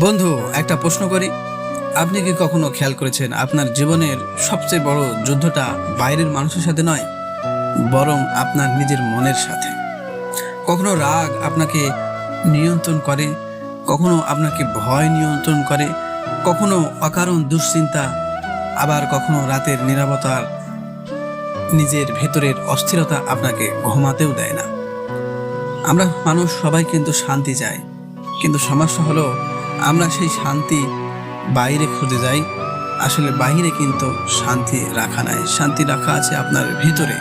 বন্ধু, একটা প্রশ্ন করি। আপনি কি কখনো খেয়াল করেছেন আপনার জীবনের সবচেয়ে বড় যুদ্ধটা বাইরের মানুষের সাথে নয়, বরং আপনার নিজের মনের সাথে? কখনো রাগ আপনাকে নিয়ন্ত্রণ করে, কখনো আপনাকে ভয় নিয়ন্ত্রণ করে, কখনো অকারণ দুশ্চিন্তা, আবার কখনো রাতের নীরবতার নিজের ভেতরের অস্থিরতা আপনাকে ঘুমাতেও দেয় না। আমরা মানুষ সবাই কিন্তু শান্তি চাই, কিন্তু সমস্যা হলো আমরা সেই শান্তি বাইরে খুঁজে যাই। আসলে বাইরে কিন্তু শান্তি রাখা নাই, শান্তি রাখা আছে আপনার ভিতরে।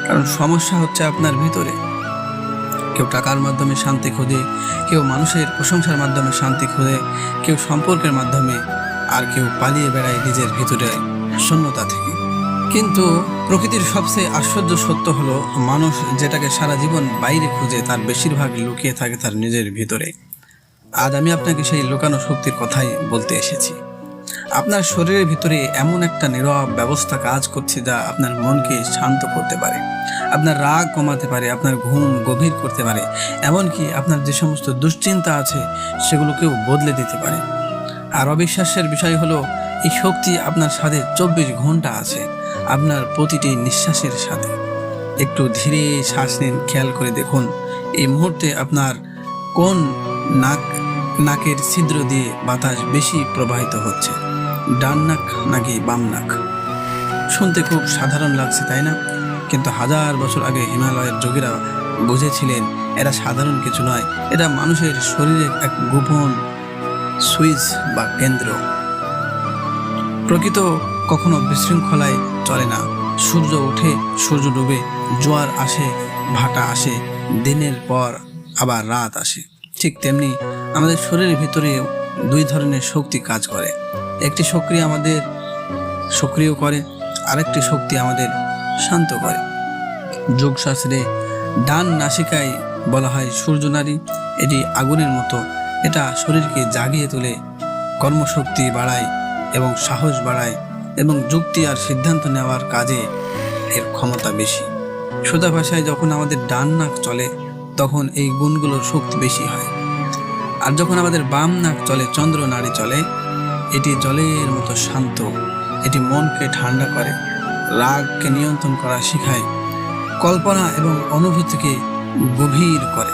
কারণ সমস্যা হচ্ছে আপনার ভিতরে। কেউ টাকার মাধ্যমে শান্তি খোঁজে, কেউ মানুষের প্রশংসার মাধ্যমে শান্তি খোঁজে, কেউ সম্পর্কের মাধ্যমে, আর কেউ পালিয়ে বেড়ায় নিজের ভিতরে শূন্যতা থেকে। কিন্তু প্রকৃতির সবচেয়ে আশ্চর্য সত্য হলো, মানুষ যেটাকে সারা জীবন বাইরে খুঁজে তার বেশিরভাগ লুকিয়ে থাকে তার নিজের ভিতরে। আজ আমি আপনাকে সেই লুকানো শক্তির কথাই বলতে এসেছি। আপনার শরীরের ভিতরে এমন একটা নীরব ব্যবস্থা কাজ করছে যা আপনার মনকে শান্ত করতে পারে, আপনার রাগ কমাতে পারে, আপনার ঘুম গভীর করতে পারে, এমনকি আপনার যে সমস্ত দুশ্চিন্তা আছে সেগুলোকেও বদলে দিতে পারে। আর অবিশ্বাসের বিষয় হলো, এই শক্তি আপনার সাথে 24 ঘন্টা আছে, আপনার প্রতিটি নিঃশ্বাসের সাথে। একটু ধীরে শ্বাস নিন, খেয়াল করে দেখুন এই মুহূর্তে আপনার কোন নাকের ছিদ্র দিয়ে বাতাস বেশি প্রবাহিত হচ্ছে, ডান নাক নাকি বাম নাক? শুনতে খুব সাধারণ লাগছে, তাই না? কিন্তু হাজার বছর আগে হিমালয়ের যোগীরা বুঝেছিলেন এরা সাধারণ কিছু নয়, এটা মানুষের শরীরের এক গোপন সুইচ বা কেন্দ্র। প্রকৃত কখনো বিশৃঙ্খলায় চলে না। সূর্য ওঠে, সূর্য ডুবে, জোয়ার আসে, ভাটা আসে, দিনের পর আবার রাত আসে। ঠিক তেমনি আমাদের শরীরের ভিতরে দুই ধরনের শক্তি কাজ করে। একটি শক্তি আমাদের সক্রিয় করে, আরেকটি শক্তি আমাদের শান্ত করে। যোগশাস্ত্রে ডান নাসিকায় বলা হয় সূর্য নারী। এটি আগুনের মতো, এটা শরীরকে জাগিয়ে তোলে, কর্মশক্তি বাড়ায় এবং সাহস বাড়ায়, এবং যুক্তি আর সিদ্ধান্ত নেওয়ার কাজে এর ক্ষমতা বেশি। সোজা ভাষায় যখন আমাদের ডান নাক চলে তখন এই গুণগুলোর শক্তি বেশি হয়। আর যখন আমাদের বাম নাক চলে, চন্দ্র নাড়ি চলে, এটি জলের মতো শান্ত। এটি মনকে ঠান্ডা করে, রাগকে নিয়ন্ত্রণ করা শেখায়, কল্পনা এবং অনুভূতিকে গভীর করে।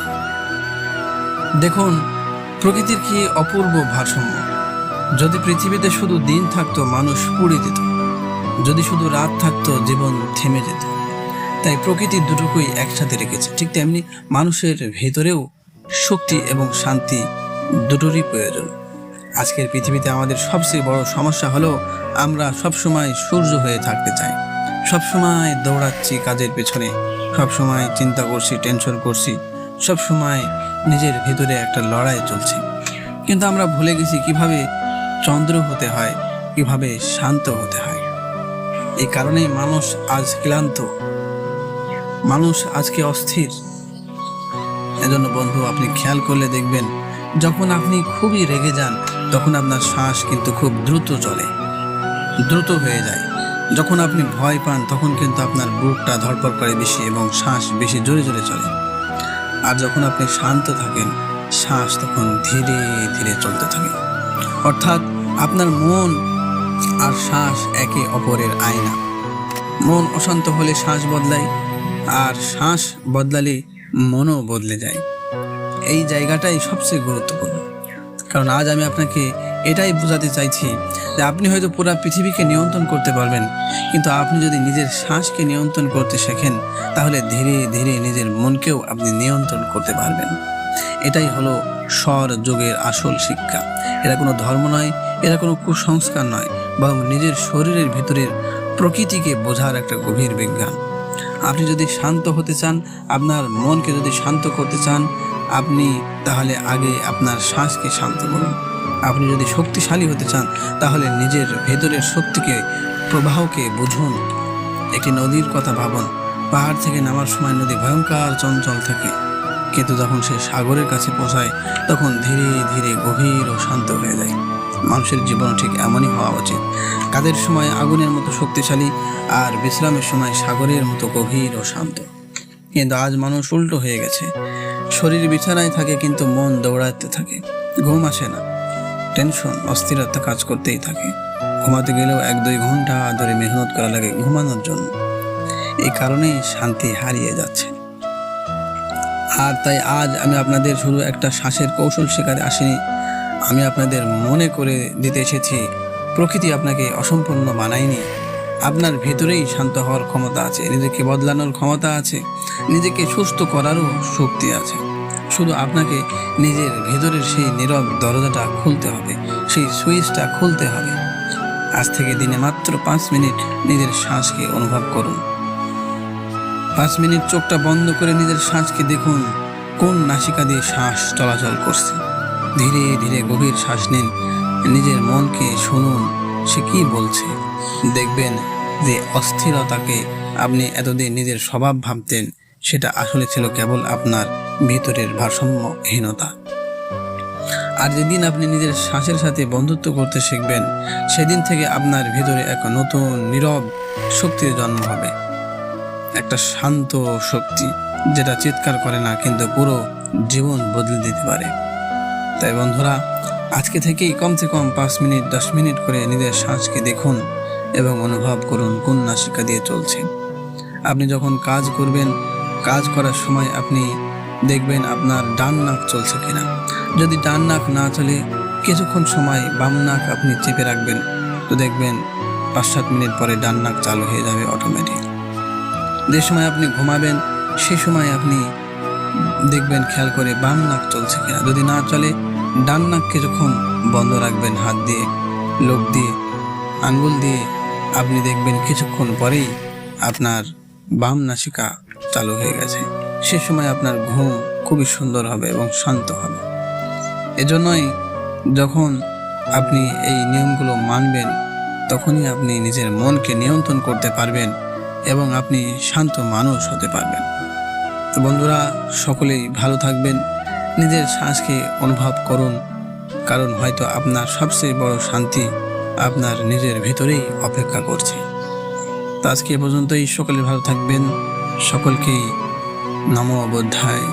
দেখুন প্রকৃতির কি অপূর্ব ভারসাম্য। যদি পৃথিবীতে শুধু দিন থাকতো মানুষ পুড়ে যেত, যদি শুধু রাত থাকতো জীবন থেমে যেত। তাই প্রকৃতি দুটোকেই একসাথে রেখেছে। ঠিক তেমনি মানুষের ভেতরেও শক্তি এবং শান্তি দুটোরই প্রয়োজন। আজকের পৃথিবীতে আমাদের সবচেয়ে বড় সমস্যা হলো, আমরা সবসময় সূর্য হয়ে থাকতে চাই, সবসময় দৌড়াচ্ছি কাজের পেছনে, সবসময় চিন্তা করছি, টেনশন করছি, সবসময় নিজের ভেতরে একটা লড়াই চলছে। কিন্তু আমরা ভুলে গেছি কিভাবে চন্দ্র হতে হয়, কিভাবে শান্ত হতে হয়। এই কারণেই মানুষ আজ ক্লান্ত, মানুষ আজকে অস্থির। এজন্য বন্ধু, আপনি খেয়াল করলে দেখবেন, যখন আপনি খুবই রেগে যান তখন আপনার শ্বাস কিন্তু খুব দ্রুত চলে, দ্রুত হয়ে যায়। যখন আপনি ভয় পান তখন কিন্তু আপনার বুকটা ধড়ফড় করে বেশি এবং শ্বাস বেশি জোরে জোরে চলে। আর যখন আপনি শান্ত থাকেন, শ্বাস তখন ধীরে ধীরে চলতে থাকে। অর্থাৎ আপনার মন আর শ্বাস একে অপরের আয়না। মন অশান্ত হলে শ্বাস বদলায়, আর শ্বাস বদলালে মনও বদলে যায়। এই জায়গাটাই সবচেয়ে গুরুত্বপূর্ণ। কারণ আজ আমি আপনাকে এটাই বোঝাতে চাইছি যে আপনি হয়তো পুরো পৃথিবীকে নিয়ন্ত্রণ করতে পারবেন, কিন্তু আপনি যদি নিজের শ্বাসকে নিয়ন্ত্রণ করতে শেখেন তাহলে ধীরে ধীরে নিজের মনকেও আপনি নিয়ন্ত্রণ করতে পারবেন। এটাই হলো স্বর যোগের আসল শিক্ষা। এটা কোনো ধর্ম নয়, এটা কোনো কুসংস্কার নয়, বরং নিজের শরীরের ভিতরের প্রকৃতিকে বোঝার একটা গভীর বিজ্ঞান। আপনি যদি শান্ত হতে চান, আপনার মনকে যদি শান্ত করতে চান, আপনি তাহলে আগে আপনার শ্বাসকে শান্ত করুন। আপনি যদি শক্তিশালী হতে চান তাহলে নিজের ভেতরের শক্তিকে, প্রবাহকে বুঝুন। একটি নদীর কথা ভাবুন। পাহাড় থেকে নামার সময় নদী ভয়ঙ্কর চঞ্চল থাকে, কিন্তু যখন সে সাগরের কাছে পৌঁছায় তখন ধীরে ধীরে গভীর ও শান্ত হয়ে যায়। মানুষের জীবন ঠিক এমনই হওয়া উচিত। কাজের সময় আগুনের মতো শক্তিশালী, আর বিশ্রামের সময় সাগরের মতো গভীর ও শান্ত। কিন্তু আজ মানুষ উল্টো হয়ে গেছে। শরীর বিছানায় থাকে কিন্তু মন দৌড়াতে থাকে, ঘুম আসে না, টেনশন, অস্থিরতা কাজ করতেই থাকে। ঘুমাতে গেলেও 1-2 ঘন্টা ধরে মেহনত করা লাগে ঘুমানোর জন্য। এই কারণেই শান্তি হারিয়ে যাচ্ছে। আর তাই আজ আমি আপনাদের শুধু একটা শ্বাসের কৌশল শেখাতে আসিনি, আমি আপনাদের মনে করে দিতে এসেছি প্রকৃতি আপনাকে অসম্পূর্ণ বানায়নি। আপনার ভেতরেই শান্ত হওয়ার ক্ষমতা আছে, নিজেকে বদলানোর ক্ষমতা আছে, নিজেকে সুস্থ করারও শক্তি আছে। শুধু আপনাকে নিজের ভেতরের সেই নীরব দরজাটা খুলতে হবে, সেই সুইচটা খুলতে হবে। আজ থেকে দিনে মাত্র 5 মিনিট নিজের শ্বাসকে অনুভব করুন। 5 মিনিট চোখটা বন্ধ করে নিজের শ্বাসকে দেখুন, কোন নাসিকা দিয়ে শ্বাস চলাচল করছে। ধীরে ধীরে গভীর শ্বাস নিন, নিজের মনকে শুনুন সে কি বলছে। দেখবেন যে অস্থিরতাকে আপনি এতদিন নিজের স্বভাব ভাবতেন, সেটা আসলে ছিল কেবল আপনার ভিতরের ভারসাম্যহীনতা। আর যেদিন আপনি নিজের শ্বাসের সাথে বন্ধুত্ব করতে শিখবেন, সেদিন থেকে আপনার ভিতরে এক নতুন নীরব শক্তির জন্ম হবে। একটা শান্ত শক্তি যেটা চিৎকার করে না, কিন্তু পুরো জীবন বদলে দিতে পারে। তাই বন্ধুরা, আজকে থেকেই কমসে কম 5 মিনিট 10 মিনিট করে নিজের শ্বাসকে দেখুন এবং অনুভব করুন কোন নাসিকা দিয়ে চলছে। আপনি যখন কাজ করবেন, কাজ করার সময় আপনি দেখবেন আপনার ডান নাক চলছে কিনা। যদি ডান নাক না চলে, কিছুক্ষণ সময় বাম নাক আপনি চেপে রাখবেন, তো দেখবেন 5-7 মিনিট পরে ডান নাক চালু হয়ে যাবে অটোমেটিক। যে সময় আপনি ঘুমাবেন, সে সময় আপনি দেখবেন খেয়াল করে বাম নাক চলছে কিনা। যদি না চলে, ডান নাক কিছুক্ষণ বন্ধ রাখবেন, হাত দিয়ে, লোক দিয়ে, আঙ্গুল দিয়ে। আপনি দেখবেন কিছুক্ষণ পরেই আপনার বাম নাসিকা চালু হয়ে গেছে। সে সময় আপনার ঘুম খুবই সুন্দর হবে এবং শান্ত হবে। এজন্যই যখন আপনি এই নিয়মগুলো মানবেন, তখনই আপনি নিজের মনকে নিয়ন্ত্রণ করতে পারবেন এবং আপনি শান্ত মানুষ হতে পারবেন। তো বন্ধুরা, সকলেই ভালো থাকবেন, নিজের শ্বাসকে অনুভব করুন, কারণ হয়তো আপনার সবচেয়ে বড় শান্তি আপনার নিজের ভেতরেই অপেক্ষা করছে। তো আজকে এ পর্যন্তই। সকলে ভালো থাকবেন। সকলকেই নমো বুদ্ধায়।